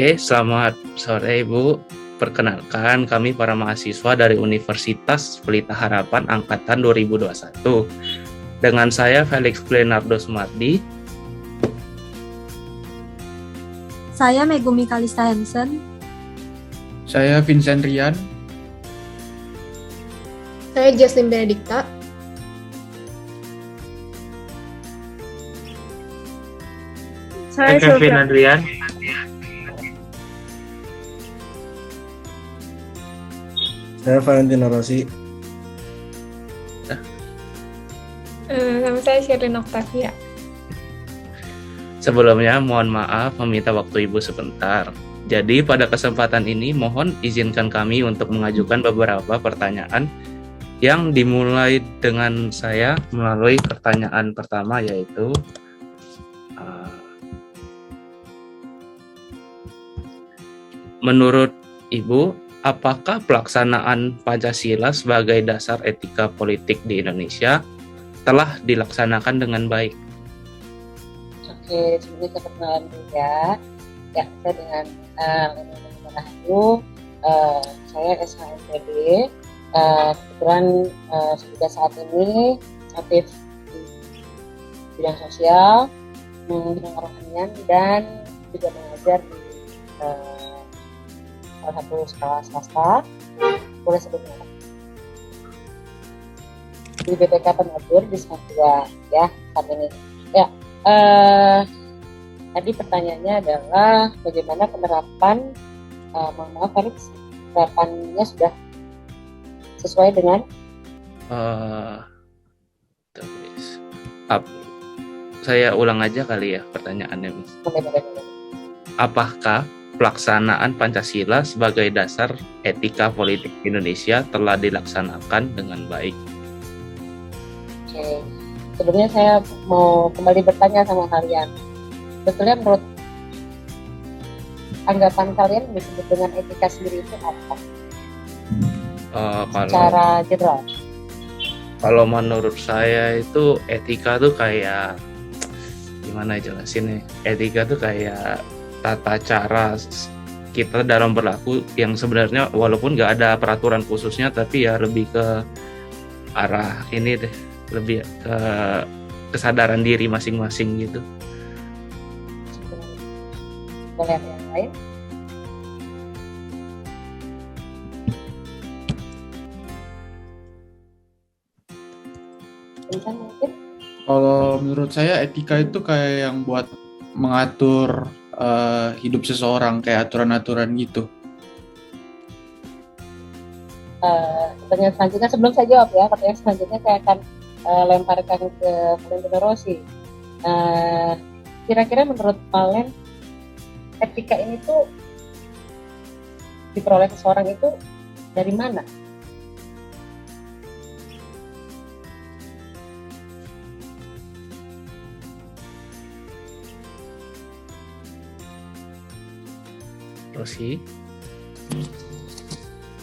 Oke, selamat sore Ibu. Perkenalkan, kami para mahasiswa dari Universitas Pelita Harapan Angkatan 2021. Dengan saya Felix Leonardo Sumardi. Saya Megumi Kalista Hansen. Saya Vincent Rian. Saya Jaslyn Benedikta. Saya Kevin Adrian. Saya Valentino Rossi. Nama saya Sherlyn Octavia. Sebelumnya mohon maaf meminta waktu Ibu sebentar. Jadi pada kesempatan ini mohon izinkan kami untuk mengajukan beberapa pertanyaan yang dimulai dengan saya melalui pertanyaan pertama, yaitu menurut Ibu, apakah pelaksanaan Pancasila sebagai dasar etika politik di Indonesia telah dilaksanakan dengan baik? Oke, sebelumnya saya perkenalan dulu ya. Ya, saya dengan Leonardo Rahayu, saya SHMPD. Kebetulan juga saat ini aktif di bidang sosial, bidang kerohanian, dan juga mengajar di salah satu sekolah swasta. Boleh sebutnya di BPK Penatur di Semarang ya saat ini. Ya, tadi pertanyaannya adalah bagaimana penerapan, mohon maaf Felix, penerapannya sudah sesuai dengan saya ulang aja kali ya pertanyaannya, Miss. Apakah pelaksanaan Pancasila sebagai dasar etika politik Indonesia telah dilaksanakan dengan baik? Oke, sebelumnya saya mau kembali bertanya sama kalian. Sebetulnya menurut anggapan kalian disebut dengan etika sendiri itu apa? Secara general. Kalau menurut saya itu etika tuh kayak gimana jelasinnya? Etika tuh kayak tata cara kita dalam berlaku yang sebenarnya walaupun nggak ada peraturan khususnya, tapi ya lebih ke arah ini deh, lebih ke kesadaran diri masing-masing gitu. Boleh ada yang lain? Bisa mungkin? Kalau menurut saya etika itu kayak yang buat mengatur hidup seseorang, kayak aturan-aturan gitu. Pertanyaan selanjutnya, sebelum saya jawab ya, pertanyaan selanjutnya saya akan lemparkan ke Valentino Rossi. Kira-kira menurut Valen, etika ini tuh diperoleh seseorang itu dari mana? Rossi?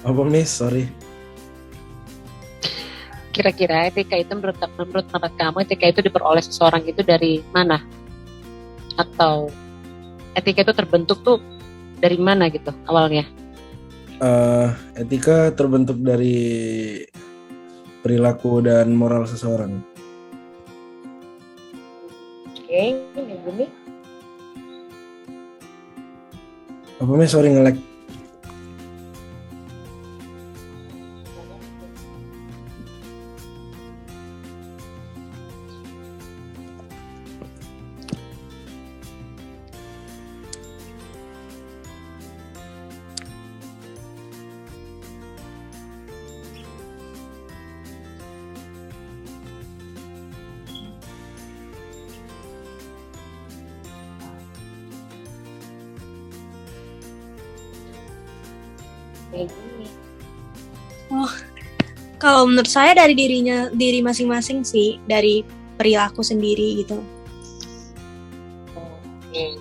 Apa Miss? Sorry. Kira-kira etika itu menurut pendapat kamu, etika itu diperoleh seseorang itu dari mana? Atau etika itu terbentuk tuh dari mana gitu awalnya? Etika terbentuk dari perilaku dan moral seseorang. Oke, ini. Apa Miss? Sorry nge-lag. Kayak gini. Oh, kalau menurut saya dari diri masing-masing sih, dari perilaku sendiri gitu. Oke.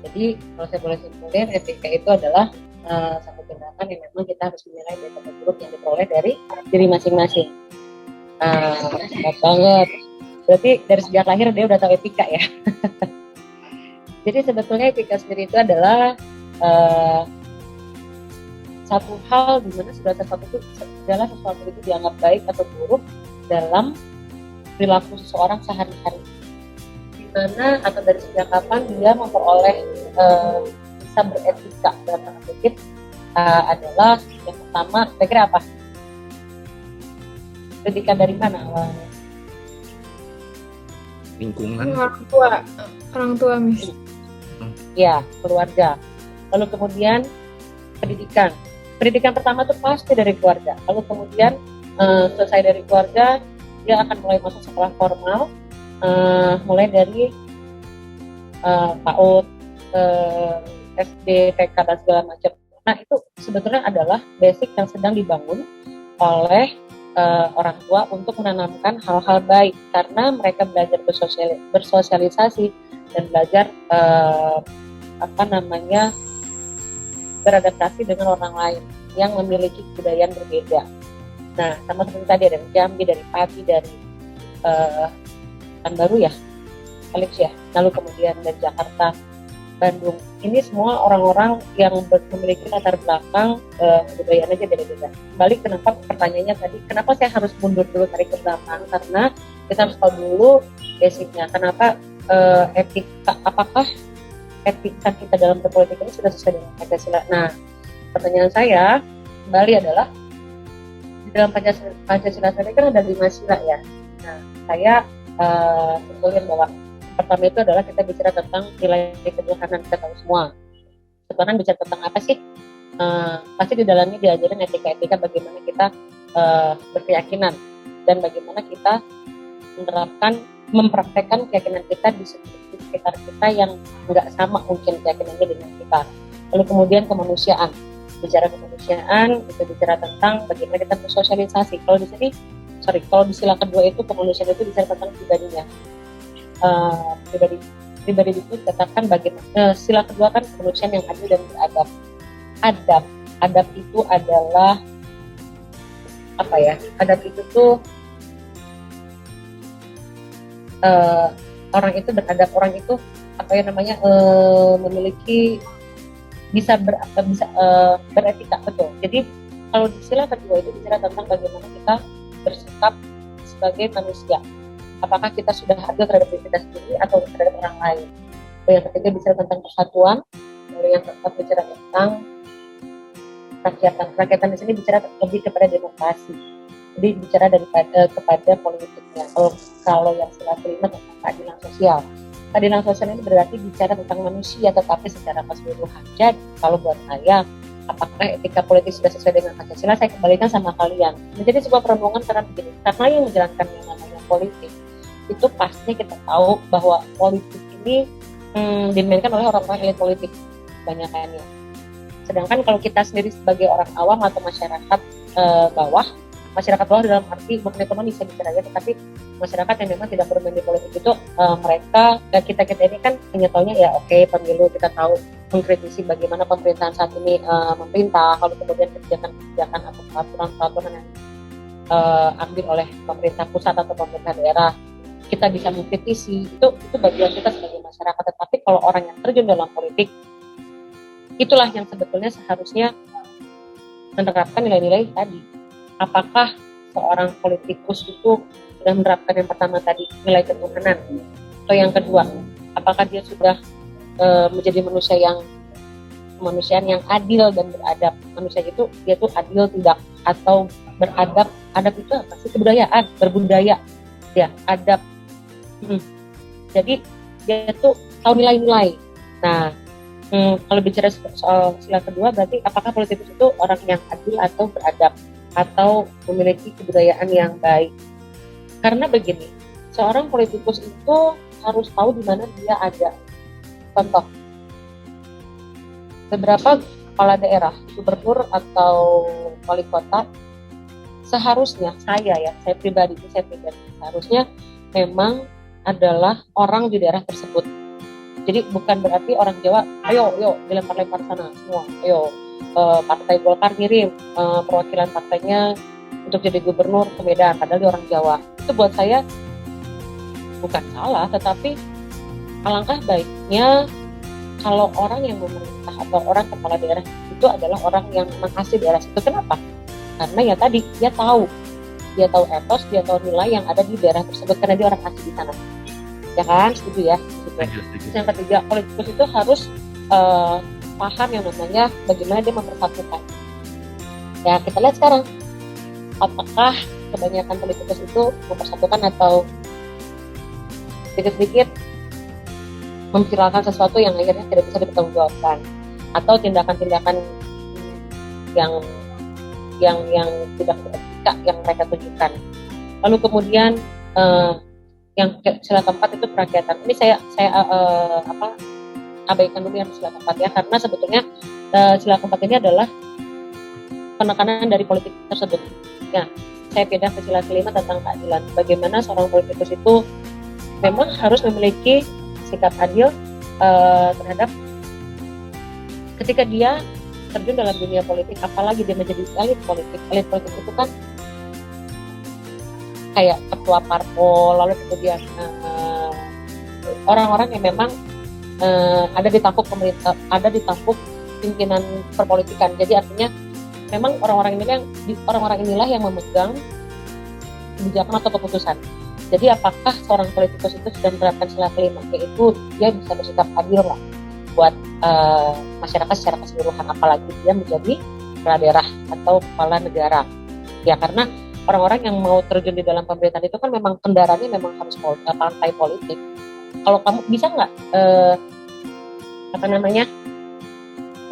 Jadi kalau saya boleh simpulin, etika itu adalah satu tindakan yang memang kita harus menilai baik atau buruk yang diperoleh dari diri masing-masing. Hebat banget. Berarti dari sejak lahir dia udah tahu etika ya. Jadi sebetulnya etika sendiri itu adalah satu hal di mana segala sesuatu itu dianggap baik atau buruk dalam perilaku seseorang sehari-hari. Di mana atau dari sejak kapan dia memperoleh bisa beretika dalam tanda kutip adalah yang pertama, kira-kira apa? Pendidikan dari mana awalnya? Lingkungan. Orang tua, Miss. Ya, keluarga. Lalu kemudian pendidikan. Pendidikan pertama itu pasti dari keluarga. Lalu kemudian selesai dari keluarga, dia akan mulai masuk sekolah formal, mulai dari PAUD, SD, TK dan segala macam. Nah itu sebetulnya adalah basic yang sedang dibangun oleh orang tua untuk menanamkan hal-hal baik, karena mereka belajar bersosialisasi dan belajar beradaptasi dengan orang lain yang memiliki kebudayaan berbeda. Nah, sama seperti tadi dari Jambi, dari Pati, dari Pekanbaru ya, Alex ya, lalu kemudian dari Jakarta, Bandung. Ini semua orang-orang yang memiliki latar belakang kebudayaan aja beda-beda. Balik kenapa pertanyaannya tadi, kenapa saya harus mundur dulu tarik ke belakang? Karena kita harus tahu dulu basicnya. Kenapa etika, apakah etika kita dalam berpolitik ini sudah sesuai dengan Pancasila? Nah, pertanyaan saya kembali adalah di dalam Pancasila sendiri kan ada 5 sila ya. Nah, saya simpulin bahwa pertama itu adalah kita bicara tentang nilai ketuhanan, kita tahu semua. Ketuhanan bicara tentang apa sih? Pasti di dalamnya diajarin etika-etika bagaimana kita berkeyakinan dan bagaimana kita mempraktekkan keyakinan kita di sekitar kita yang nggak sama mungkin keyakinannya dengan kita. Lalu kemudian kemanusiaan, bicara kemanusiaan itu bicara tentang bagaimana kita bersosialisasi. Kalau di sila kedua itu kemanusiaan itu bicara tentang pribadinya. Pribadi itu katakan bagaimana sila kedua kan kemanusiaan yang adil dan beradab. Adab itu adalah apa ya? Adab itu tuh orang itu beradab, orang itu memiliki bisa beretika, betul. Jadi kalau di sila kedua itu bicara tentang bagaimana kita bersikap sebagai manusia. Apakah kita sudah adil terhadap diri kita sendiri atau terhadap orang lain? Yang ketiga bicara tentang persatuan. Lalu yang keempat bicara tentang rakyatan. Rakyatan di sini bicara lebih kepada demokrasi. Jadi bicara kepada politiknya. Kalau yang sila kelima tentang keadilan sosial. Keadilan sosial ini berarti bicara tentang manusia tetapi secara keseluruhan. Jadi kalau buat saya, apakah etika politik sudah sesuai dengan Pancasila? Saya kembalikan sama kalian. Menjadi sebuah perenungan karena begini. Karena yang menjalankan yang namanya politik itu pastinya kita tahu bahwa politik ini dimainkan oleh orang-orang elit politik banyakannya. Sedangkan kalau kita sendiri sebagai orang awam atau masyarakat bawah dalam arti bukan ekonomi bisa bicara ya, tetapi masyarakat yang memang tidak bermain di politik itu kita ini kan hanya taunya ya oke, pemilu, kita tahu mengkritisi bagaimana pemerintahan saat ini memerintah, kalau kemudian kebijakan atau peraturan yang ambil oleh pemerintah pusat atau pemerintah daerah kita bisa mengkritisi, itu bagian kita sebagai masyarakat. Tetapi kalau orang yang terjun dalam politik, itulah yang sebetulnya seharusnya menerapkan nilai-nilai tadi. Apakah seorang politikus itu sudah menerapkan yang pertama tadi, nilai ketuhanan? Atau yang kedua, apakah dia sudah menjadi kemanusiaan yang adil dan beradab? Manusia itu dia tuh adil tidak atau beradab? Adab itu apa sih? Kebudayaan, berbudaya, ya adab. Jadi dia tuh tahu nilai-nilai. Nah, kalau bicara soal sila kedua, berarti apakah politikus itu orang yang adil atau beradab atau memiliki kebudayaan yang baik? Karena begini, seorang politikus itu harus tahu di mana dia ada. Contoh, beberapa kepala daerah, gubernur atau wali kota, seharusnya saya pribadi seharusnya memang adalah orang di daerah tersebut. Jadi bukan berarti orang Jawa, ayo dilempar-lempar sana semua, ayo partai Golkar ngirim perwakilan partainya untuk jadi gubernur ke Medan, padahal dia orang Jawa. Itu buat saya bukan salah, tetapi alangkah baiknya kalau orang yang memerintah atau orang kepala daerah itu adalah orang yang memang asli daerah itu. Kenapa? Karena ya tadi dia tahu etos, dia tahu nilai yang ada di daerah tersebut karena dia orang asli di sana. Ya kan, setuju ya? Setuju. Yang ketiga, politikus itu harus paham yang namanya bagaimana dia mempersatukan. Ya kita lihat sekarang, apakah kebanyakan politikus itu mempersatukan atau sedikit-sedikit memviralkan sesuatu yang akhirnya tidak bisa dipertanggungjawabkan, atau tindakan-tindakan yang tidak beretika yang mereka tunjukkan. Lalu kemudian yang sila keempat itu kerakyatan. Ini saya abaikan dulu yang sila keempat ya, karena sebetulnya sila keempat ini adalah penekanan dari politik tersebut. Ya, saya pindah ke sila kelima tentang keadilan. Bagaimana seorang politikus itu memang harus memiliki sikap adil terhadap ketika dia terjun dalam dunia politik, apalagi dia menjadi elit politik. Elit politik itu kan kayak ketua parpol, lalu kemudian orang-orang yang memang ada di tampuk pemerintah, ada di tampuk pimpinan perpolitikan. Jadi artinya memang orang-orang inilah yang memegang kebijakan atau keputusan. Jadi apakah seorang politikus itu sudah menerapkan sila kelima, yaitu dia bisa bersikap adil nggak buat masyarakat secara keseluruhan, apalagi dia menjadi kepala daerah atau kepala negara. Ya karena orang-orang yang mau terjun di dalam pemerintahan itu kan memang kendaraannya memang harus partai politik. Kalau kamu bisa nggak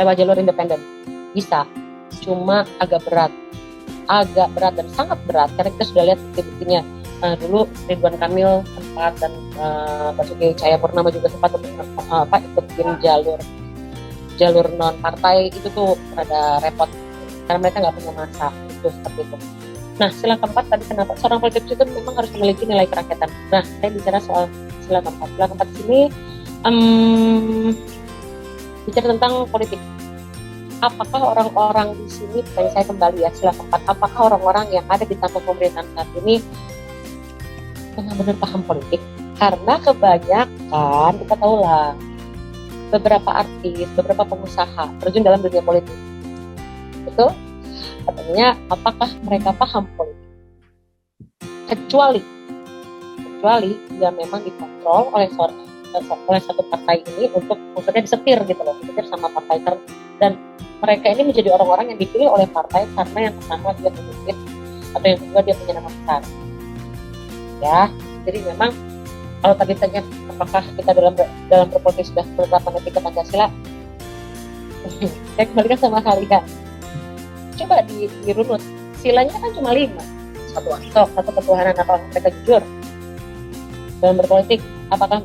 lewat jalur independen? Bisa, cuma agak berat dan sangat berat karena kita sudah lihat bukti-buktinya. Dulu Ridwan Kamil sempat dan Basuki Cahayapurnama juga sempat ikutin jalur non partai, itu tuh rada repot karena mereka nggak punya masa itu seperti itu. Nah, sila keempat tadi kenapa seorang politikus itu memang harus memiliki nilai kerakyatan. Nah, saya bicara soal sila keempat. Sila keempat di sini bicara tentang politik. Apakah orang-orang di sini, saya kembali ya sila keempat, apakah orang-orang yang ada di tampuk pemerintahan saat ini benar-benar paham politik? Karena kebanyakan kita tahu lah beberapa artis, beberapa pengusaha terjun dalam dunia politik. Betul? Artinya apakah mereka paham politik? Kecuali dia memang dikontrol oleh satu partai ini untuk maksudnya disetir gitu loh, disetir sama partai dan mereka ini menjadi orang-orang yang dipilih oleh partai karena yang pertama dia pemimpin atau yang kedua dia punya nama besar. Ya, jadi memang kalau tadi tanya apakah kita dalam berpolitik sudah menerapkan etika Pancasila, saya kembalikan sama kalian. Coba dirunut, silanya kan cuma 5. Satu ketuhanan, apakah mereka jujur dalam berpolitik? Apakah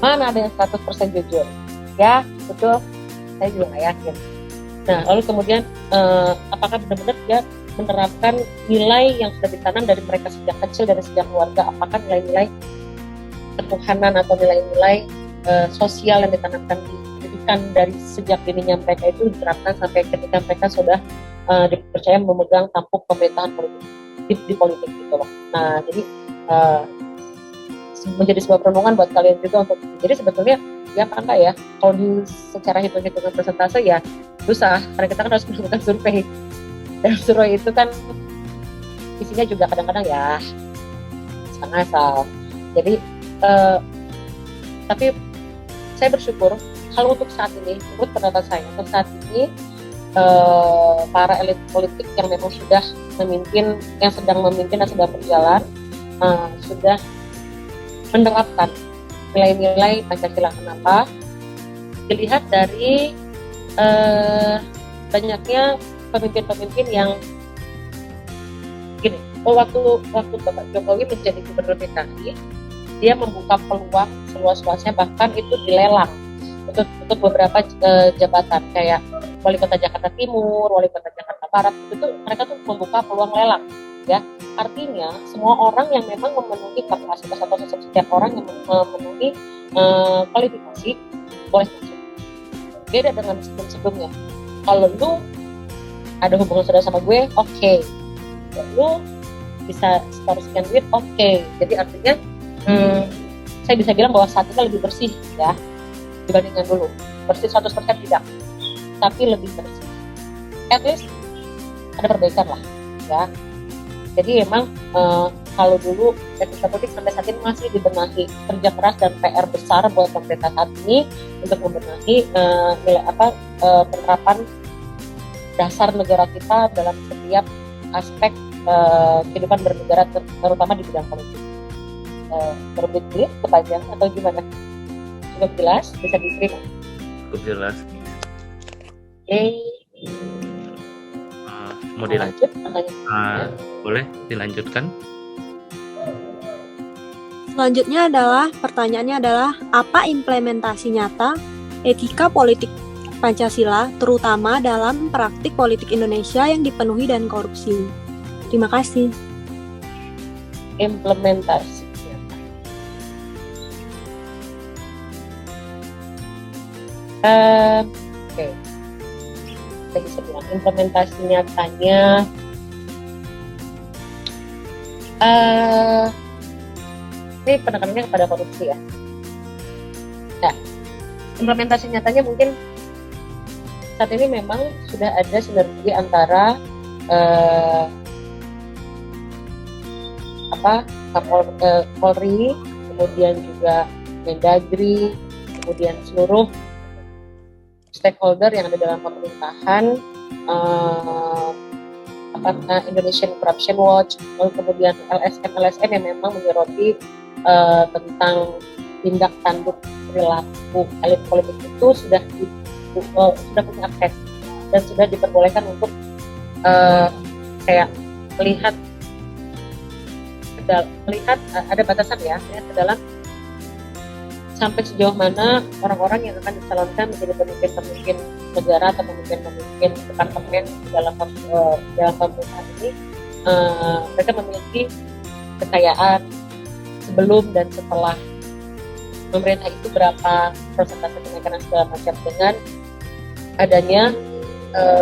mana ada yang 100% jujur? Ya, betul. Saya juga nggak yakin. Nah, lalu kemudian apakah benar-benar dia menerapkan nilai yang sudah ditanam dari mereka sejak kecil, dari sejak keluarga? Apakah nilai-nilai ketuhanan atau nilai-nilai sosial yang ditanamkan di pendidikan dari sejak dininya mereka itu diterapkan sampai ketika mereka sudah dipercaya memegang tampuk pemerintahan politik di politik gitu loh. Nah, jadi menjadi sebuah perenungan buat kalian juga untuk jadi sebetulnya ya apa enggak ya, kalau secara hitung-hitungan persentase ya susah karena kita kan harus melakukan survei. Dan survei itu kan isinya juga kadang-kadang ya asal. Jadi tapi saya bersyukur kalau untuk saat ini, menurut pendapat saya, untuk saat ini para elit politik yang memang sudah memimpin, yang sedang memimpin dan sedang berjalan sudah menerapkan nilai-nilai Pancasila. Kenapa? Dilihat dari banyaknya pemimpin-pemimpin yang gini, waktu Bapak Jokowi menjadi gubernur DKI, dia membuka peluang seluas-luasnya, bahkan itu dilelang untuk beberapa jabatan kayak wali kota Jakarta Timur, wali kota Jakarta Barat, itu mereka tuh membuka peluang lelang. Ya, artinya semua orang yang memang memenuhi kapasitas atau setiap orang yang memenuhi kualifikasi boleh masuk. Beda dengan sebelum-sebelumnya. Kalau lu ada hubungan saudara sama gue, oke. Lu bisa setor sekian duit, oke. Jadi artinya saya bisa bilang bahwa saat ini lebih bersih ya. dibandingkan dulu. Bersih 100% tidak, tapi lebih bersih. At least ada perbaikan lah, ya. Jadi memang kalau dulu etika politik sampai saat ini masih dibenahi, kerja keras dan PR besar buat pemerintah saat ini untuk membenahi penerapan dasar negara kita dalam setiap aspek kehidupan bernegara, terutama di bidang politik. Berbeda clear, kepanjang atau gimana? Cukup jelas, bisa diterima. Cukup jelas. Oke. Mau dilanjut? Pertanyaan. Boleh dilanjutkan? Selanjutnya adalah pertanyaannya adalah apa implementasi nyata etika politik Pancasila terutama dalam praktik politik Indonesia yang dipenuhi dan korupsi. Terima kasih. Implementasi. Oke. Saya bisa bilang implementasi nyatanya ini penekanannya kepada korupsi ya. Nah, implementasi nyatanya mungkin saat ini memang sudah ada sinergi antara Polri, kemudian juga Mendagri, kemudian seluruh stakeholder yang ada dalam pemerintahan, Indonesian Corruption Watch, lalu kemudian LSM yang memang menyoroti tentang tindak tanduk perilaku elit politik itu sudah punya akses dan sudah diperbolehkan untuk melihat ada batasan ya, melihat ke dalam sampai sejauh mana orang-orang yang akan dicalonkan menjadi pemimpin negara atau pemimpin departemen dalam pemerintahan ini, mereka memiliki kekayaan sebelum dan setelah pemerintah itu, berapa persentase kenaikan segala macam, dengan adanya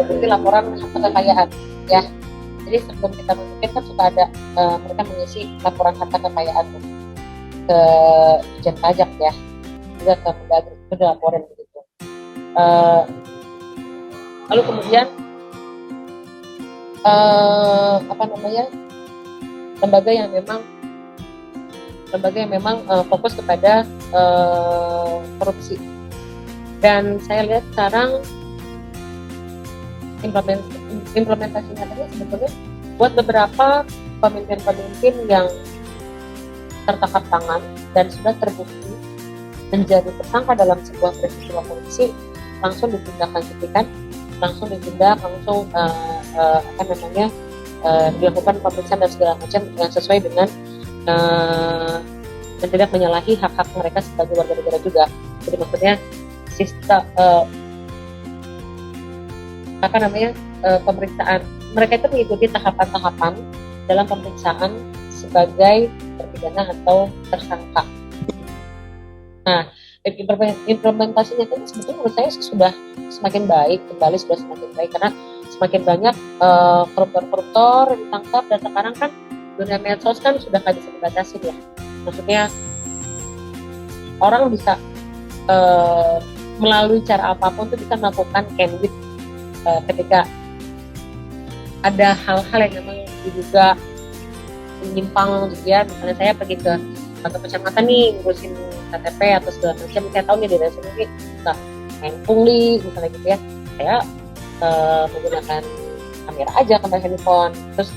bukti laporan harta kekayaan ya. Jadi sebelum kita memimpin kan suka ada mereka mengisi laporan harta kekayaan ke Dijen Pajak ya, juga ke Mendagri itu dilaporin begitu. Lalu kemudian lembaga yang memang fokus kepada korupsi. Dan saya lihat sekarang implementasinya tadi sebetulnya buat beberapa pemimpin-pemimpin yang tertangkap tangan dan sudah terbukti menjadi tersangka dalam sebuah peristiwa korupsi, langsung ditindaklanjutikan, langsung dilakukan pemeriksaan dan segala macam yang sesuai dengan dan tidak menyalahi hak-hak mereka sebagai warga negara juga. Jadi maksudnya sistem pemeriksaan mereka itu mengikuti tahapan-tahapan dalam pemeriksaan sebagai terpidana atau tersangka. Nah, implementasinya itu sebetulnya menurut saya sudah semakin baik, sudah semakin baik karena semakin banyak koruptor yang ditangkap, dan sekarang kan dunia medsos kan sudah nggak bisa dibatasi ya. Maksudnya orang bisa melalui cara apapun tuh bisa melakukan candid ketika ada hal-hal yang memang diduga menyimpang gitu ya. Misalnya saya pergi ke kantor kecamatan nih ngurusin KTP atau segala macam, saya tahu nih di daerah sini nggak main pungli misalnya gitu ya, saya menggunakan kamera handphone. Terus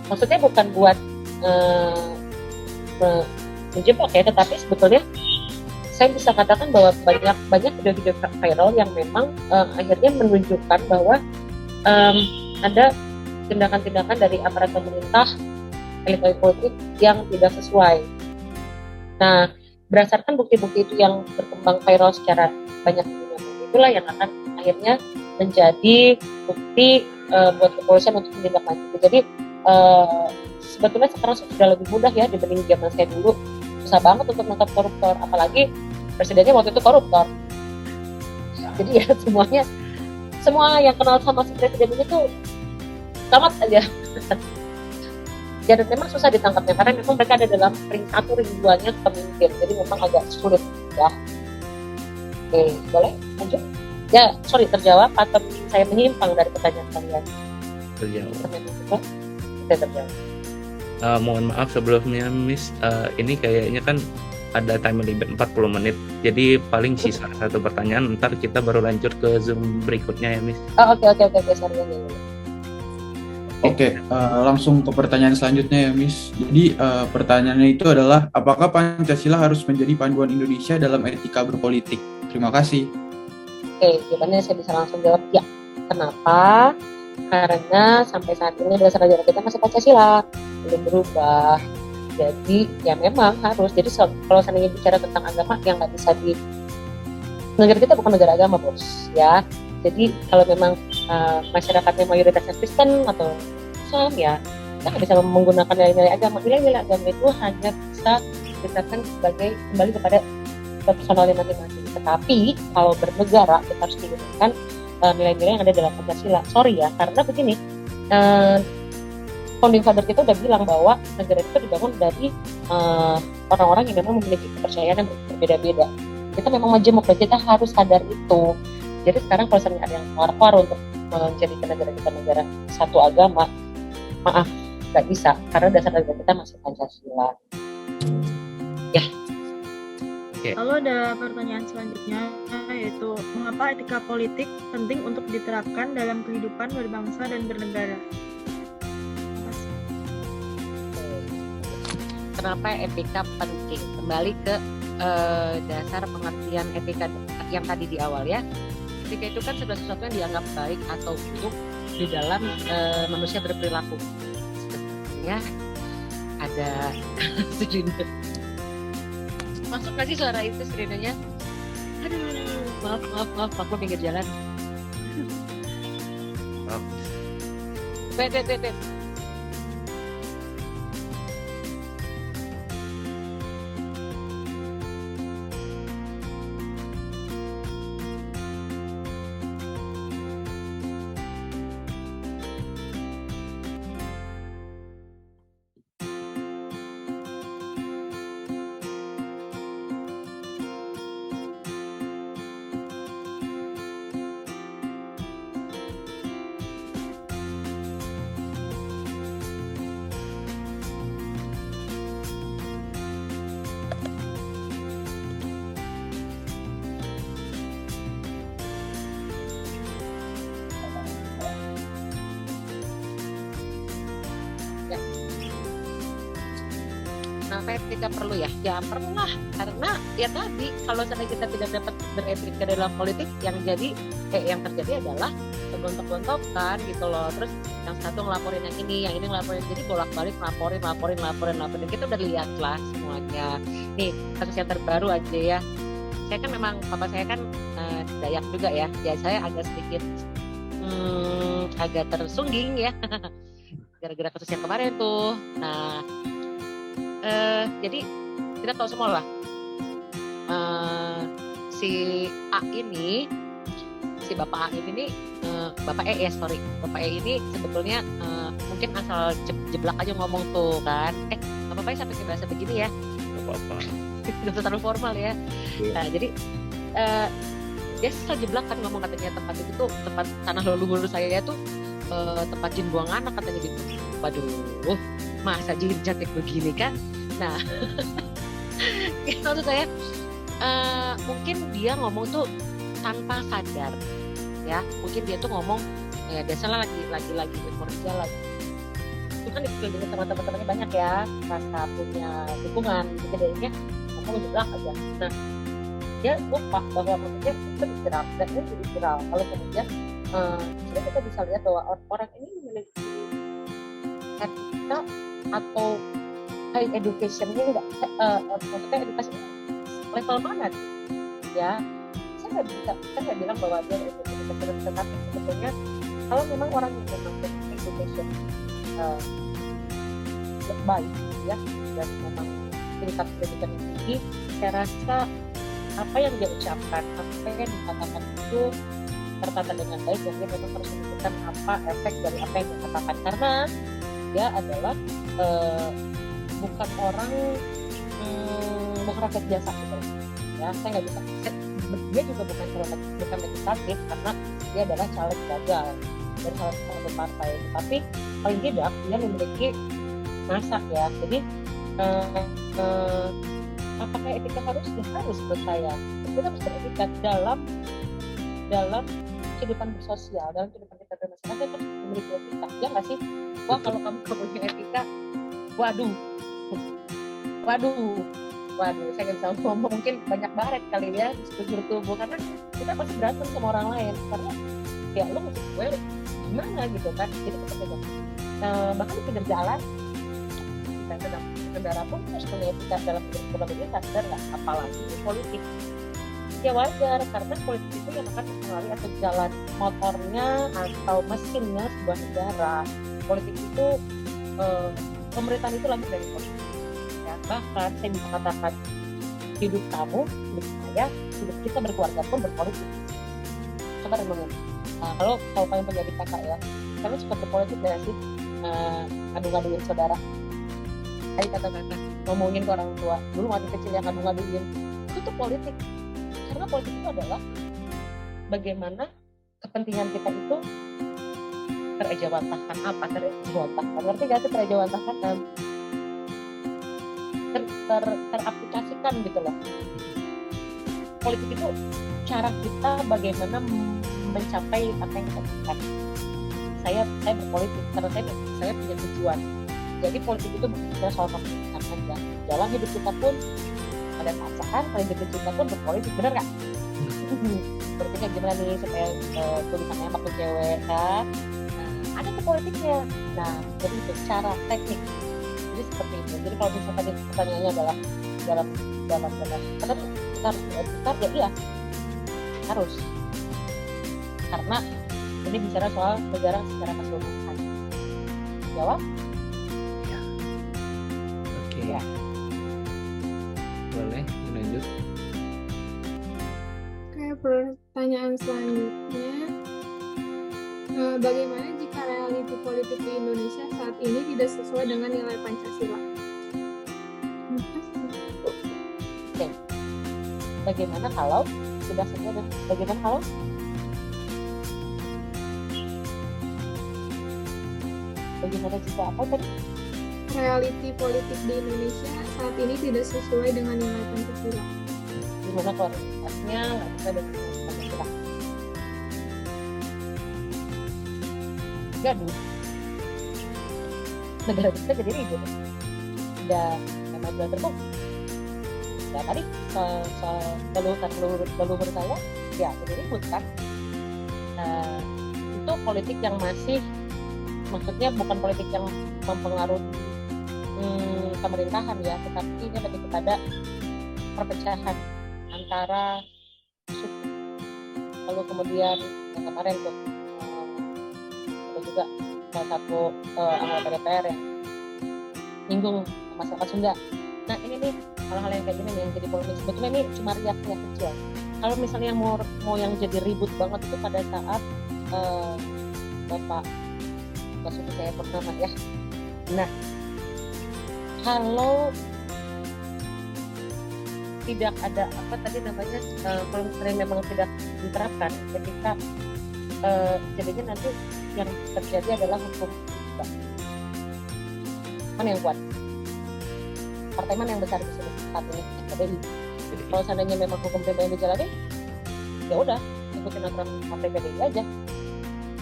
maksudnya bukan buat menjebak ya, tetapi sebetulnya saya bisa katakan bahwa banyak video-video viral yang memang akhirnya menunjukkan bahwa ada tindakan-tindakan dari aparat pemerintah, elit politik yang tidak sesuai. Nah, berdasarkan bukti-bukti itu yang berkembang viral secara banyak di dunia, itulah yang akan akhirnya menjadi bukti buat kepolisian untuk menindaklanjuti. Jadi sebetulnya sekarang sudah lebih mudah ya dibanding zaman saya dulu. Susah banget untuk menangkap koruptor, apalagi presidennya waktu itu koruptor. Jadi ya semua yang kenal sama si presiden ini tuh tamat aja. Dan memang susah ditangkapnya karena memang mereka ada dalam ring 1, ring 2-nya pemimpin, jadi memang agak sulit ya. Oke, boleh lanjut? Ya, sorry terjawab atau saya menyimpang dari pertanyaan kalian? Terjawab. Pertanyaan kedua, tidak terjawab. Mohon maaf sebelumnya Miss, ini kayaknya kan ada time limit 40 menit. Jadi paling sisa satu pertanyaan, ntar kita baru lanjut ke Zoom berikutnya ya Miss. Oh, oke, sorry. Oke, langsung ke pertanyaan selanjutnya ya, Miss. Jadi pertanyaannya itu adalah, apakah Pancasila harus menjadi panduan Indonesia dalam etika berpolitik? Terima kasih. Oke, jawabannya saya bisa langsung jawab ya. Kenapa? Karena sampai saat ini dasar negara kita masih Pancasila, belum berubah. Jadi ya memang harus. Jadi kalau seandainya bicara tentang agama yang nggak bisa negara kita bukan negara agama bos, ya. Jadi kalau memang masyarakatnya mayoritasnya Kristen atau Islam ya, kita nggak bisa menggunakan nilai-nilai agama. Nilai-nilai agama itu hanya bisa diterapkan sebagai kembali kepada personalnya masing-masing. Tetapi kalau bernegara kita harus menggunakan nilai-nilai yang ada dalam Pancasila. Sorry ya, karena begini. Founding father kita udah bilang bahwa negara itu dibangun dari orang-orang yang memang memiliki kepercayaan yang berbeda-beda. Kita memang majemuk dan kita harus sadar itu. Jadi sekarang kalau misalnya ada yang keluar untuk menjadikan negara kita negara satu agama, maaf, nggak bisa karena dasar negara kita masih Pancasila. Ya. Lalu ada pertanyaan selanjutnya, yaitu mengapa etika politik penting untuk diterapkan dalam kehidupan berbangsa dan bernegara? Kenapa etika penting? Kembali ke dasar pengertian etika yang tadi di awal ya. Etika itu kan segala sesuatu yang dianggap baik atau buruk di dalam manusia berperilaku. Ya, ada sejujurnya. Masuk nggak sih suara itu sebenarnya? Aduh, maaf, aku pinggir jalan. Bet. Kenapa etika perlu ya? Ya perlu lah, karena ya tadi kalau misalnya kita tidak dapat beretika dalam politik, yang terjadi adalah gontok-gontokan gitu loh. Terus yang satu ngelaporin yang ini ngelaporin, jadi bolak-balik laporin. Kita udah lihat lah semuanya. Nih kasus yang terbaru aja ya. Saya kan memang papa saya kan Dayak juga ya. Ya saya agak sedikit agak tersungging ya gara-gara kasus yang kemarin tuh. Nah. Jadi kita tahu semua lah si Bapak A ini Bapak E ini sebetulnya mungkin asal jeblak aja ngomong tuh kan. Bapak sampai ke bahasa begini ya. Bapak. Udah terlalu formal ya. Nah, jadi dia asal jeblak kan ngomong katanya tempat itu tuh tempat tanah leluhur saya tuh tempat jin buang anak katanya gitu. Waduh, masa jin cantik begini kan? Nah, maksud saya mungkin dia ngomong tuh tanpa sadar, ya. Mungkin dia tuh ngomong ya biasalah lagi kerja lagi. Itu kan dikelilingi sama teman-temannya banyak ya, rasa punya dukungan, jadi dia ngomong jeblak aja. Nah, dia lupa bahwa maksudnya itu viral dan ini jadi viral. Kalau kemudian jadi kita bisa lihat bahwa orang ini memiliki etika atau high education-nya enggak, maksudnya edukasi level mana ya. Saya nggak bilang bahwa dia education, tetapi sebetulnya kalau memang orang yang memang education baik ya, dan memang tingkat pendidikan yang tinggi, saya rasa apa yang dia ucapkan, apa yang dikatakan itu tertata dengan baik, dan dia memang harus menunjukkan apa efek dari apa yang dia katakan, karena dia adalah bukan orang bukan rakyat biasa gitu ya. Saya nggak bisa dia juga bukan legislatif karena dia adalah caleg gagal dari salah satu partai, tapi paling tidak dia memiliki masa ya. Jadi apakah etika harus menurut saya kita harus beretika dalam kehidupan bersosial, dalam kehidupan kita bermasyarakat kita harus memiliki etika, ya nggak sih? Wah kalau kamu punya etika, waduh, saya nggak bisa ngomong, mungkin banyak baret kali ya di sekujur tubuh, karena kita pasti berantem sama orang lain, karena ya lu mesti gue gimana gitu kan. Jadi seperti itu. Bahkan di pinggir jalan kita sedang kendara pun harus punya etika dalam kita, sadar nggak? Apalagi di politik. Ya wajar, karena politik itu yang akan mempengaruhi atau jalan motornya atau mesinnya sebuah negara. Politik itu pemerintahan itu lahir dari politik. Ya, bahkan saya bisa katakan hidup kamu, hidup saya, hidup kita berkeluarga pun berpolitik. Coba renungin. Kalau kalian menjadi kakak ya, kalian suka berpolitik nggak sih? Ngadu-ngaduin saudara. Ayo kata-kata ngomongin ke orang tua. Dulu waktu kecil yang ngadu-ngaduin itu tuh politik. Karena politik itu adalah bagaimana kepentingan kita itu terejawantahkan. Ngerti gak sih terejawantahkan? Teraplikasikan gitu loh. Politik itu cara kita bagaimana mencapai apa yang kita inginkan. Saya berpolitik karena saya punya tujuan. Jadi politik itu bukan soal kepentingan aja. Dalam hidup kita pun ada pasangan, paling hidup kita pun berpolitik, bener gak? Politiknya gimana nih supaya tulisannya makin cewek kan? Ada ke politiknya. Nah, jadi itu cara teknik. Jadi seperti itu. Jadi kalau misalnya tadi pertanyaannya adalah dalam karena kita harus beretika, ya iya harus. Karena ini bicara soal negara secara keseluruhan. Jawab? Oke. Ya. Boleh lanjut. Oke, pertanyaan selanjutnya, bagaimana jika realiti politik di Indonesia saat ini tidak sesuai dengan nilai Pancasila? Oke. Bagaimana kalau tidak sesuai dengan bagaimana kalau bagaimana jika apa tadi? Realiti politik di Indonesia saat ini tidak sesuai dengan nilai Pancasila. Gimana kualitasnya nggak sesuai dengan Pancasila? Gaduh. Negara kita jadi ribut. Dan kemajuan terbukti. Ya tadi soal leluhur saya, ya jadi ribut kan. Itu politik yang masih, maksudnya bukan politik yang mempengaruhi pemerintahan ya, tetapi ini lebih kepada perpecahan antara suku. Lalu kemudian yang kemarin tuh ada juga salah satu anggota DPR yang nyinggung masyarakat Sunda. Nah ini nih hal-hal yang kayak gini nih yang jadi polemik. Sebetulnya ini cuma riaknya kecil. Kalau misalnya mau yang jadi ribut banget itu pada saat Bapak Basuki Cahayapurnama ya. Nah, kalau tidak ada apa tadi namanya, kalau misalnya memang tidak diterapkan, ketika jadinya nanti yang terjadi adalah hukum juga. Mana yang kuat? Partai mana yang besar di sini saat ini? PDI. Kalau seandainya memang hukum PDI yang dijalani, ya udah ikutin aturan partai PDI aja.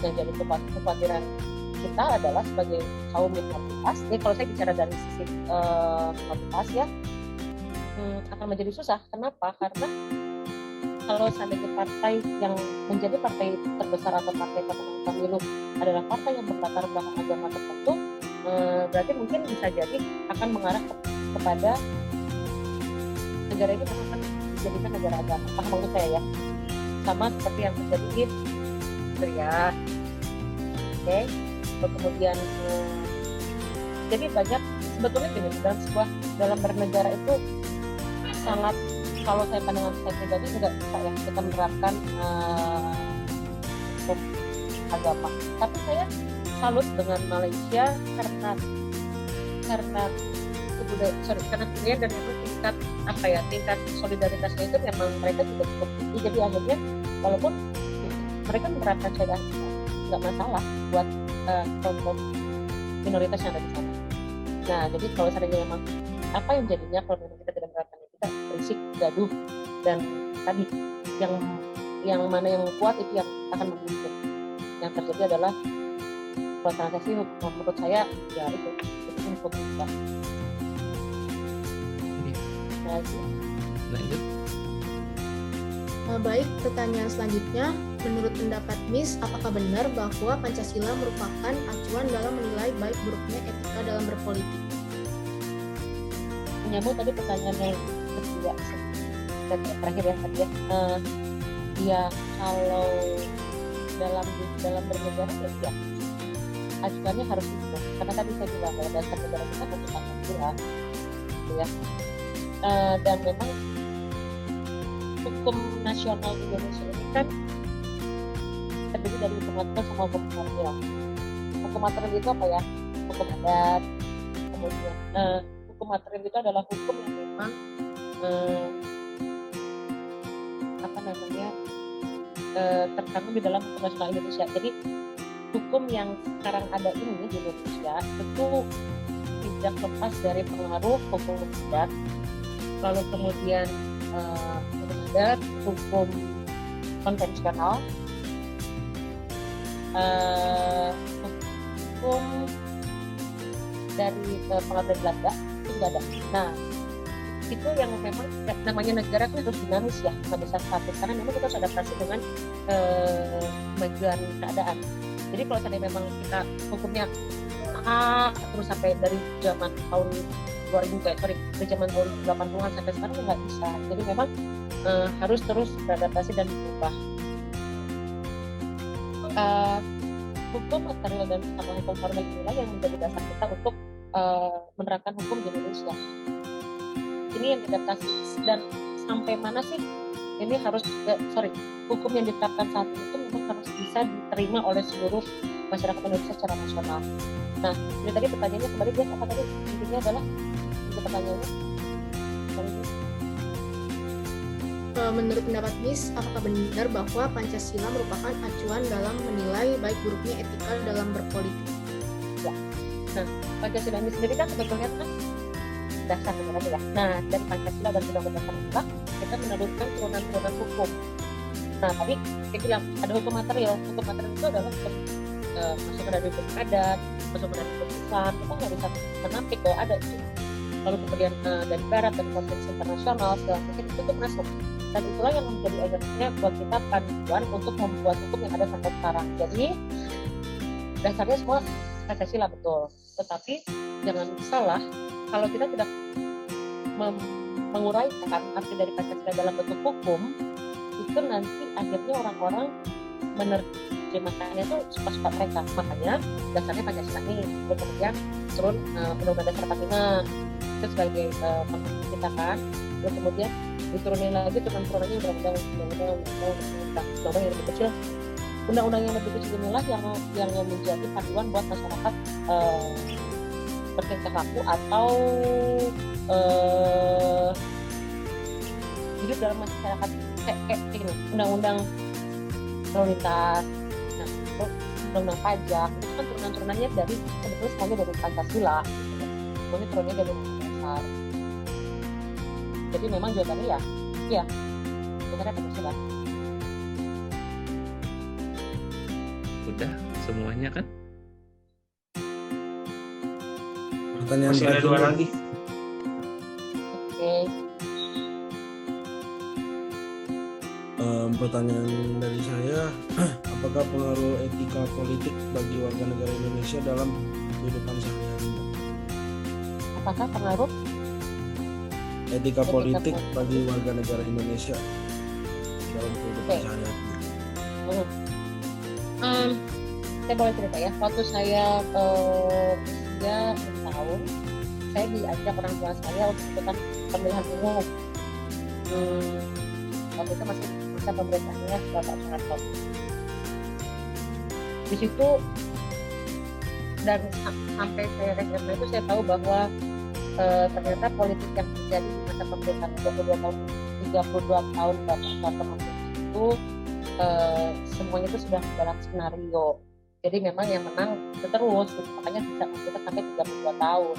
Yang jadi kekhawatiran kita adalah sebagai kaum minoritas. Jadi kalau saya bicara dari sisi minoritas ya, akan menjadi susah. Kenapa? Karena kalau seandainya partai yang menjadi partai terbesar atau partai pemenang pemilu adalah partai yang berlatar belakang agama tertentu, berarti mungkin bisa jadi akan mengarah kepada negara ini akan dijadikan negara agama. Paham maksud saya ya? Sama seperti yang terjadi di Syria. Oke. Kemudian jadi banyak sebetulnya gini, dalam bernegara itu sangat, kalau saya pandangan saya pribadi nggak bisa ya kita menerapkan hukum agama. Tapi saya salut dengan Malaysia karena karena budaya dan memang tingkat solidaritasnya itu memang mereka juga cukup tinggi. Jadi akhirnya walaupun mereka menerapkan syariah nggak masalah buat kelompok minoritas yang ada di sana. Nah, jadi kalau seandainya memang apa yang jadinya kalau memang kita tidak menerapkannya, kita berisik, gaduh, dan tadi yang mana yang kuat itu yang akan memimpin. Yang terjadi adalah kalau transaksi menurut saya ya itu hukum kita. Lanjut. Baik, pertanyaan selanjutnya. Menurut pendapat Miss, apakah benar bahwa Pancasila merupakan acuan dalam menilai baik buruknya etika dalam berpolitik? Menyambung tadi pertanyaan yang kedua dan terakhir ya tadi ya kalau dalam bernegara ya acuannya harus itu, karena tadi saya bilang bahwa dasar negara kita harus Pancasila, gitu ya. Dan memang hukum nasional Indonesia ini kan terdiri dari hukum material sama hukum material. Hukum material itu apa ya? Hukum adat. Kemudian hukum material itu adalah hukum yang memang terkandung di dalam hukum nasional Indonesia. Jadi hukum yang sekarang ada ini di Indonesia itu tidak lepas dari pengaruh hukum adat, lalu kemudian hukum adat, hukum konvensional, hukum dari pengaruh dari Belanda itu juga ada. Nah, itu yang memang namanya negara kan harus dinamis ya, nggak bisa statis karena memang kita harus adaptasi dengan kemajuan keadaan. Jadi kalau seandainya memang kita hukumnya terus sampai dari zaman tahun 2000 dari zaman tahun 80-an sampai sekarang nggak bisa. Jadi memang harus terus beradaptasi dan berubah. Hukum material dan sama hukum formil inilah yang menjadi dasar kita untuk menerapkan hukum di Indonesia. Ini yang diadaptasi dan sampai mana sih ini harus hukum yang ditetapkan saat itu memang harus bisa diterima oleh seluruh masyarakat Indonesia secara nasional. Nah, ini tadi pertanyaannya kembali dia apa tadi intinya adalah itu pertanyaannya. Menurut pendapat Miss, apakah benar bahwa Pancasila merupakan acuan dalam menilai baik buruknya etika dalam berpolitik? Ya. Nah, Pancasila ini sendiri kan sebetulnya kan dasar negara ya. Nah, dari Pancasila dan Undang-Undang Dasar Negara kita menurunkan turunan-turunan hukum. Nah, tapi saya bilang ada hukum material. Hukum material itu adalah masukan dari hukum adat, masukan dari hukum Islam. Kita nggak bisa menampik bahwa ada itu. Lalu kemudian dari Barat dan konvensi internasional segala macam itu masuk. Dan itulah yang menjadi akhirnya buat kita panduan untuk membuat hukum yang ada sampai sekarang. Jadi dasarnya semua Pancasila betul. Tetapi jangan salah kalau kita tidak menguraikan arti dari Pancasila dalam bentuk hukum, itu nanti akhirnya orang-orang menerjemahkannya itu suka-suka mereka. Makanya dasarnya Pancasila ini, kemudian turun Undang-Undang Dasar 45 itu sebagai konstitusi kita kan, lalu kemudian diturunin lagi turunannya undang-undang yang lebih kecil. Undang-undang yang lebih kecil inilah yang menjadi panduan buat masyarakat bertingkah laku atau hidup dalam masyarakat kayak gini. Undang-undang lalu lintas, undang-undang pajak itu kan turunan-turunannya dari sebetulnya semuanya dari Pancasila, semuanya turunnya dari dasar. Jadi memang jawabannya ya sebenarnya Pancasila. Udah semuanya kan? Pertanyaan Masih ada dua lagi. Oke. Pertanyaan dari saya, apakah pengaruh etika politik bagi warga negara Indonesia dalam kehidupan sehari-hari? Apakah pengaruh Etika politik bagi warga negara Indonesia dalam kehidupan sehari-hari? Saya boleh cerita ya. Waktu saya usia 6 tahun, saya diajak orang tua saya untuk ikutan pemilihan umum. Waktu itu masih masa pemerintahnya Bapak Soeharto. Di situ dan sampai saya SMA itu saya tahu bahwa ternyata politik yang terjadi di masa pemerintahan 32 tahun Bapak Pemerintahan itu semuanya itu sudah dalam skenario. Jadi memang yang menang itu terus, makanya bisa kita sampai 32 tahun.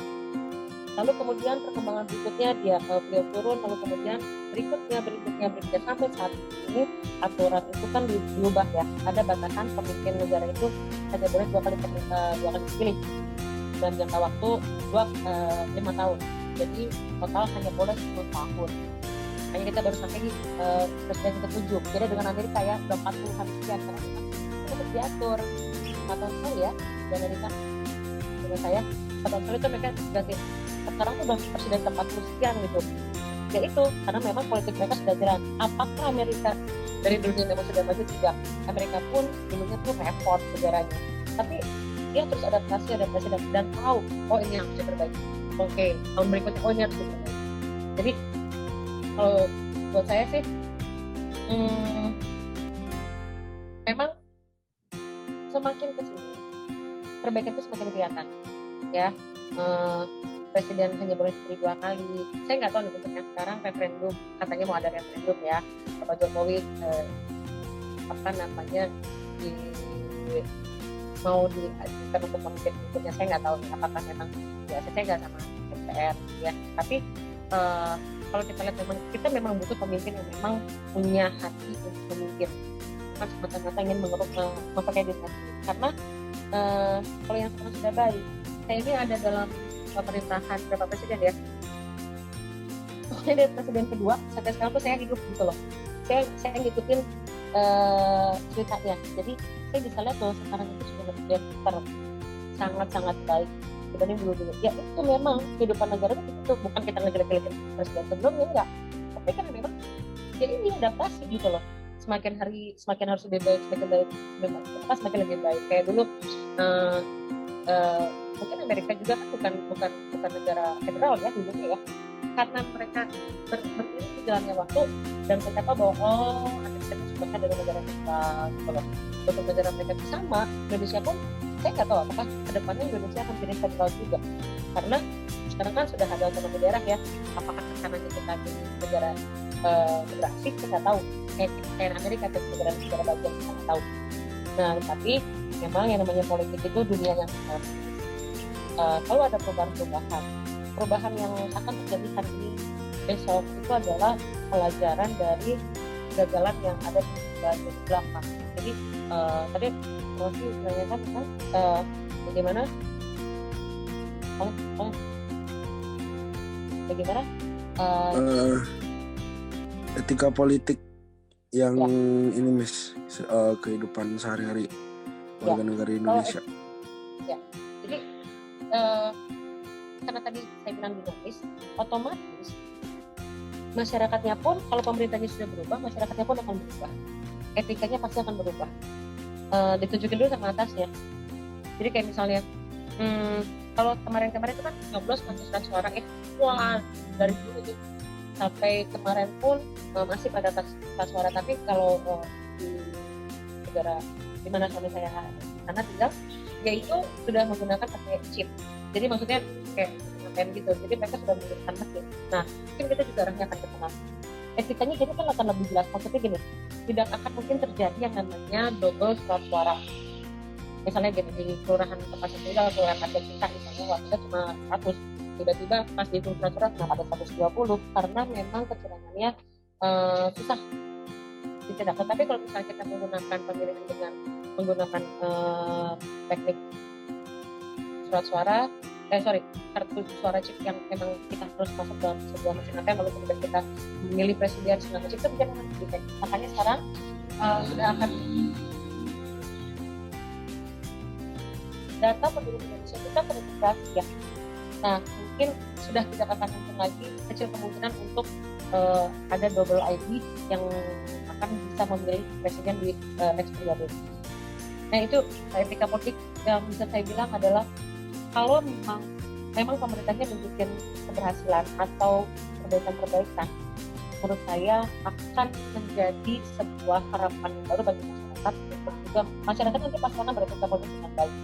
Lalu kemudian perkembangan berikutnya beliau turun, lalu kemudian berikutnya sampai saat ini aturan itu kan diubah ya. Ada batasan pemimpin negara itu hanya boleh 2 kali dipilih dan jangka waktu 5 tahun. Jadi total hanya boleh 10 tahun. Hanya kita baru sampai presiden ke-7. Beda dengan Amerika ya, udah 40-an sekian karena itu diatur 5 tahun sekali ya. Dan Amerika dengan saya 4 tahun sekali itu mereka ganti. Sekarang udah presiden ke-40 sekian gitu. Ya itu, karena memang politik mereka sudah jalan. Apakah Amerika dari dunia memang sudah maju? Tidak. Amerika pun dulunya tuh repot negaranya. Tapi dia terus adaptasi dan tahu, oh ini yang harus diperbaiki. Oke, tahun berikutnya, oh ini harus diperbaiki. Jadi kalau buat saya sih, memang semakin kesini perbaikan itu semakin kelihatan. Ya, presiden hanya boleh dipilih 2 kali. Saya nggak tahu nih bentuknya sekarang referendum, katanya mau ada referendum ya. Pak Jokowi mau diajukan untuk pemimpin berikutnya. Saya nggak tahu nih apakah memang biasa, saya nggak sama DPR ya. Tapi kalau kita lihat kita memang butuh pemimpin yang memang punya hati untuk memimpin, bukan semata-mata ingin memperkaya diri sendiri. Karena kalau yang sekarang sudah baik, saya ini ada dalam pemerintahan berapa presiden ya. Pokoknya dari presiden kedua sampai sekarang tuh saya hidup gitu loh. Saya ngikutin ceritanya. Jadi saya bisa lihat loh sekarang itu sudah lebih sangat-sangat baik dibanding dulu-dulu. Ya itu memang kehidupan negara itu bukan kita ngejelek-jelekin presiden sebelumnya, enggak. Tapi kan memang ya ini adaptasi gitu loh. Semakin hari semakin harus lebih baik, semakin lebih baik. Kayak dulu mungkin Amerika juga kan bukan negara federal ya dulunya ya. Karena mereka beriring jalannya waktu dan kita tahu bahwa Amerika itu bukan dari negara kita gitu loh. Untuk negara mereka sama, Indonesia pun saya nggak tahu apakah kedepannya Indonesia akan jadi federal juga. Karena sekarang kan sudah ada otonomi daerah ya. Apakah kesananya kita jadi negara federasi kita nggak tahu. Kayak Amerika atau negara bagian kita nggak tahu. Nah tapi memang yang namanya politik itu dunia yang kalau ada perubahan yang akan terjadi hari ini besok itu adalah pelajaran dari kegagalan yang ada di belakang. Jadi tadi Rosi menanyakan bagaimana etika politik yang ini Miss, kehidupan sehari-hari warga negara Indonesia. Jadi karena tadi saya bilang dinamis, otomatis masyarakatnya pun kalau pemerintahnya sudah berubah, masyarakatnya pun akan berubah, etikanya pasti akan berubah. Ditunjukin dulu sama atasnya. Jadi kayak misalnya kalau kemarin itu kan nyoblos surat suara wah dari dulu itu sampai kemarin pun masih pada tas suara. Tapi kalau di negara di mana suami saya sana tinggal, yaitu sudah menggunakan pakai chip. Jadi maksudnya kayak pen gitu. Jadi mereka sudah menggunakan mesin. Nah, mungkin kita juga orangnya akan kenal. Etikanya jadi kan akan lebih jelas. Maksudnya gini, tidak akan mungkin terjadi yang namanya double surat suara. Misalnya gini, di kelurahan tempat saya tinggal, kelurahan Aceh Cinta misalnya, waktunya cuma 100. Tiba-tiba pas dihitung surat suara cuma ada 120 karena memang kecurangannya susah ditindak. Tapi kalau misalnya kita menggunakan pemilihan dengan menggunakan teknik surat suara, kartu suara chip yang memang kita harus masuk dalam sebuah mesin ATM, lalu kemudian kita memilih presiden segala macam, itu bukan dengan makanya sekarang sudah akan data penduduk Indonesia kita terintegrasi ya. Nah mungkin sudah tidak akan mungkin lagi kecil kemungkinan untuk ada double ID yang akan bisa memilih presiden di next periode. Nah itu etika politik yang bisa saya bilang adalah kalau memang pemerintahnya menunjukkan keberhasilan atau perbaikan, menurut saya akan menjadi sebuah harapan yang baru bagi masyarakat untuk juga masyarakat nanti pasti akan beretika politik dengan baik.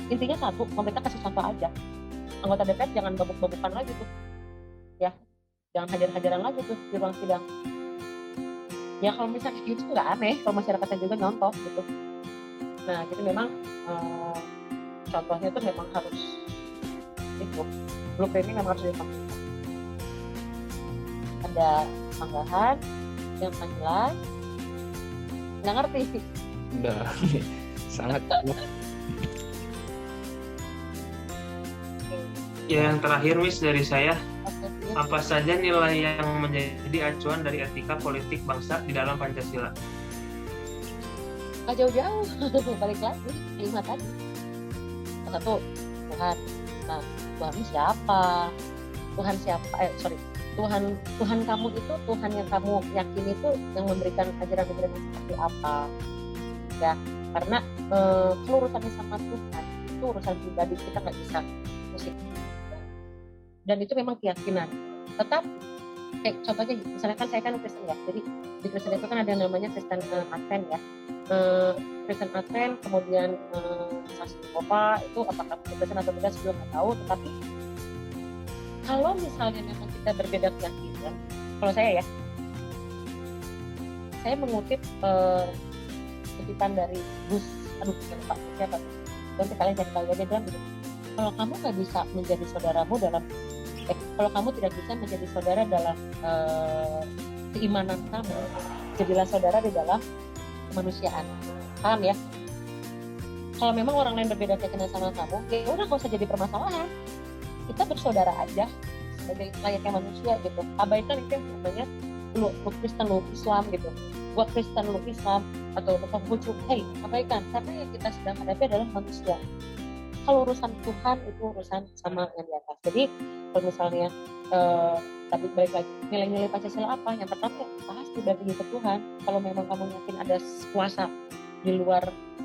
Intinya satu, pemerintah kasih contoh aja. anggota DPR jangan babuk-babukan lagi tuh, ya, jangan hajar-hajaran lagi tuh di ruang sidang. Ya kalau misalnya gitu nggak aneh kalau masyarakatnya juga nyontoh gitu. Nah jadi memang contohnya tuh memang harus itu, blueprintnya memang harus dipakai. Ada tanggahan yang jelas, nggak ngerti. Udah sangat Ya, yang terakhir Miss dari saya, Oke, ya. apa saja nilai yang menjadi acuan dari etika politik bangsa di dalam Pancasila? Nggak jauh-jauh, balik lagi 5 tadi. Satu, Tuhan. Nah, Tuhan siapa? Tuhan kamu itu, Tuhan yang kamu yakini itu yang memberikan ajaran-ajaran yang seperti apa? Ya, karena kalau urusannya sama Tuhan itu urusan pribadi, kita nggak bisa musik. Dan itu memang keyakinan. Tetapi contohnya misalnya kan saya kan Kristen ya, jadi di Kristen itu kan ada yang namanya Kristen Advent ya. Kristen Advent, kemudian Saksi Yehova, itu apakah Kristen atau tidak sebelum nggak tahu. Tetapi kalau misalnya memang kita berbeda keyakinan, kalau saya mengutip kutipan dari Gus, Pak siapa tuh? Nanti kalian cari tahu aja, dia bilang begini, kalau kamu nggak bisa menjadi saudaramu dalam kalau kamu tidak bisa menjadi saudara dalam keimanan kamu, jadilah saudara di dalam kemanusiaan. Paham ya? Kalau memang orang lain berbeda keyakinan sama kamu, ya udah nggak usah jadi permasalahan. Kita bersaudara aja sebagai layaknya manusia gitu. Abaikan itu yang namanya lu Kristen, lu Islam gitu. Gua Kristen, lu Islam, atau lu Konghucu. Hey, abaikan, karena yang kita sedang hadapi adalah manusia. Kalau urusan Tuhan itu urusan sama yang di atas. Jadi kalau misalnya tapi balik lagi, nilai-nilai Pancasila apa? Yang pertama pasti berbagi ke Tuhan. Kalau memang kamu yakin ada kuasa di luar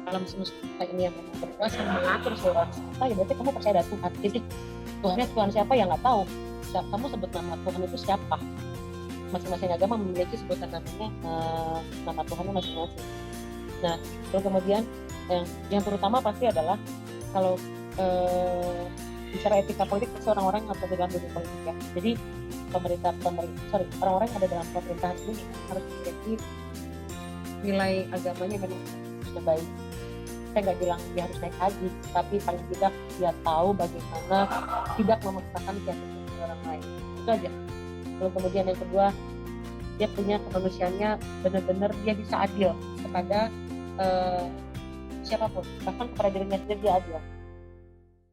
alam semesta ini yang memang berkuasa mengatur seluruh alam semesta, ya berarti kamu percaya ada Tuhan. Jadi Tuhan siapa yang nggak tahu. Kamu sebut nama Tuhan itu siapa? Masing-masing agama memiliki sebutan namanya, nama Tuhannya masing-masing. Nah, terus kemudian yang terutama pasti adalah kalau bicara etika politik, orang-orang yang ada dalam dunia politik ya. Jadi orang-orang yang ada dalam pemerintahan ini harus memiliki nilai agamanya memang sudah baik. Saya nggak bilang dia harus naik haji, tapi paling tidak dia tahu bagaimana tidak memaksakan keyakinan orang lain. Itu aja. Lalu kemudian yang kedua, dia punya kemanusiaannya, benar-benar dia bisa adil kepada siapapun, bahkan kepada dirinya sendiri dia adil.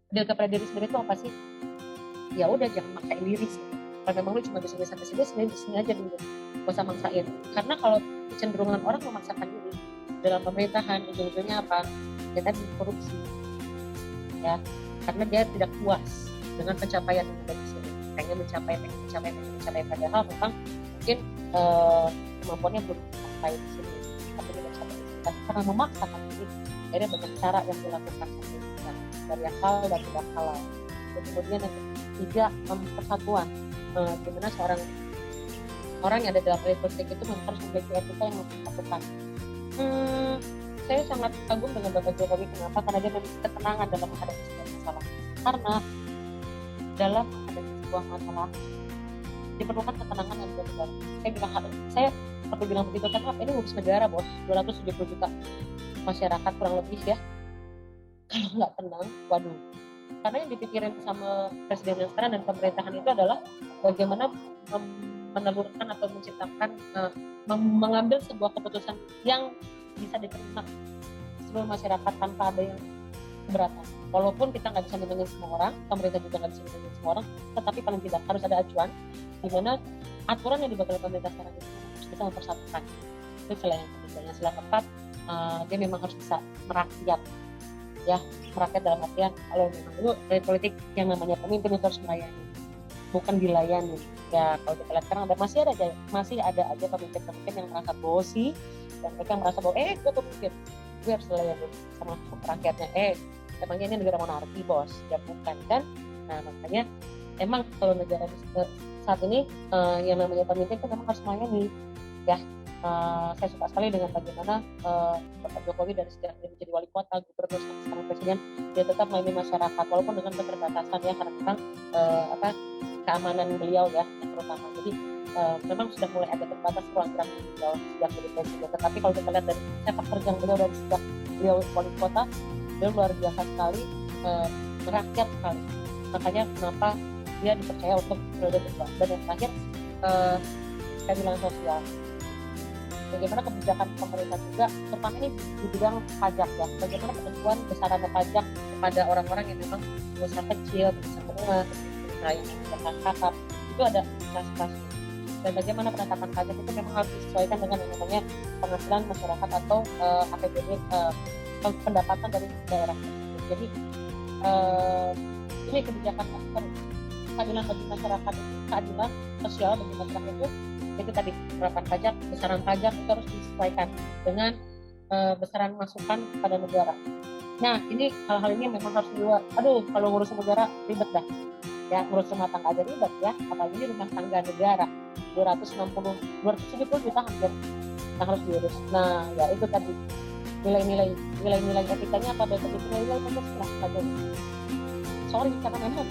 Adil kepada diri sendiri itu apa sih? Ya udah, jangan maksain diri sih. Kalau memang lu cuma bisa sampai sini aja dulu, gak usah maksain. Karena kalau kecenderungan orang memaksakan diri dalam pemerintahan, ujung-ujungnya apa? Ya tadi korupsi, ya, karena dia tidak puas dengan pencapaian yang ada di sini, pengen mencapai, padahal memang mungkin kemampuannya belum sampai di sini, tapi tidak sampai di sini. Tapi karena memaksakan diri, akhirnya banyak cara yang dilakukan dari yang halal dan tidak halal. Dan kemudian yang ketiga, persatuan. Dimana seorang orang yang ada dalam politik itu harus memiliki etika yang mempersatukan. Saya sangat kagum dengan Bapak Jokowi. Kenapa? Karena dia memiliki ketenangan dalam menghadapi sebuah masalah. Karena dalam menghadapi sebuah masalah diperlukan ketenangan yang benar-benar. Saya perlu bilang begitu karena ini ngurus negara, bos, 270 juta masyarakat kurang lebih ya. Kalau nggak tenang, waduh. Karena yang dipikirin sama presiden yang sekarang dan pemerintahan itu adalah bagaimana menelurkan atau menciptakan, mengambil sebuah keputusan yang bisa diterima seluruh masyarakat tanpa ada yang keberatan. Walaupun kita nggak bisa menyenangkan semua orang, pemerintah juga nggak bisa menyenangkan semua orang, tetapi paling tidak harus ada acuan di mana aturan yang dibuat oleh pemerintah sekarang itu harus bisa mempersatukan. Itu selain yang ketiga. Yang sila keempat, dia memang harus bisa merakyat, ya, merakyat dalam artian kalau memang dulu dari politik yang namanya pemimpin itu harus melayani, bukan dilayani. Ya kalau kita lihat sekarang masih ada aja pemimpin-pemimpin yang merasa bosi dan mereka merasa bahwa gue pemimpin, gue harus melayani sama rakyatnya. Emangnya ini negara monarki, bos? Ya bukan kan? Nah makanya emang kalau negara saat ini yang namanya pemimpin itu memang harus melayani, ya, Saya suka sekali dengan bagaimana Bapak Jokowi dari sejak dia menjadi wali kota, gubernur, sampai sekarang presiden, dia tetap melayani masyarakat walaupun dengan keterbatasan ya, karena memang keamanan beliau ya yang terutama. Jadi memang sudah mulai agak terbatas ruang gerak beliau sejak jadi presiden. Tetapi kalau kita lihat dari sepak terjang beliau dari sejak beliau wali kota, beliau luar biasa sekali, merakyat sekali. Makanya kenapa dia dipercaya untuk periode kedua. Dan yang terakhir, keadilan sosial. Bagaimana kebijakan pemerintah juga, terutama ini di bidang pajak ya. Bagaimana ketentuan besaran pajak kepada orang-orang yang memang usaha kecil, usaha menengah, usaha yang tidak kakap, itu ada kelas-kelas. Dan bagaimana penetapan pajak itu memang harus disesuaikan dengan yang namanya penghasilan masyarakat atau APBD, pendapatan dari daerah tersebut. Jadi ini kebijakan keadilan bagi masyarakat, keadilan sosial bagi masyarakat itu tadi penerapan pajak, besaran pajak itu harus disesuaikan dengan besaran masukan kepada negara. Nah, ini hal-hal ini memang harus diluar. Aduh, kalau ngurus negara ribet dah. Ya, ngurus rumah tangga aja ribet ya, apalagi rumah tangga negara 270 juta hampir yang harus diurus. Nah, ya itu tadi nilai-nilai etikanya apa betul itu nilai Pancasila saja. Sorry, karena memang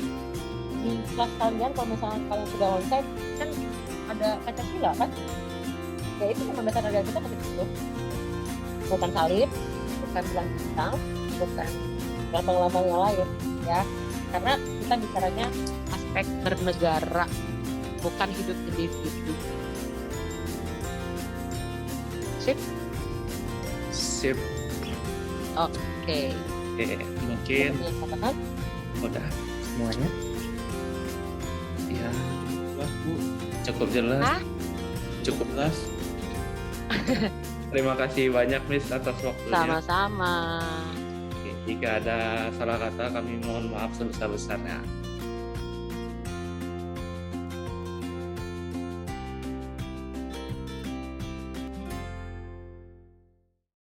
di kelas kalian kalau misalnya kalian sudah onsite kan ada Pancasila kan, ya itu memang dasar negara kita seperti itu, bukan salib, bukan bilang bintang, bukan lambang-lambang yang lain ya, karena kita bicaranya aspek bernegara, bukan hidup individu. Sip. Oke. Mungkin udah semuanya. Ya, Jelas, Bu. cukup jelas. Hah? Cukup Jelas. Terima kasih banyak Miss atas waktunya. Sama-sama. Oke, jika ada salah kata kami mohon maaf sebesar-besarnya.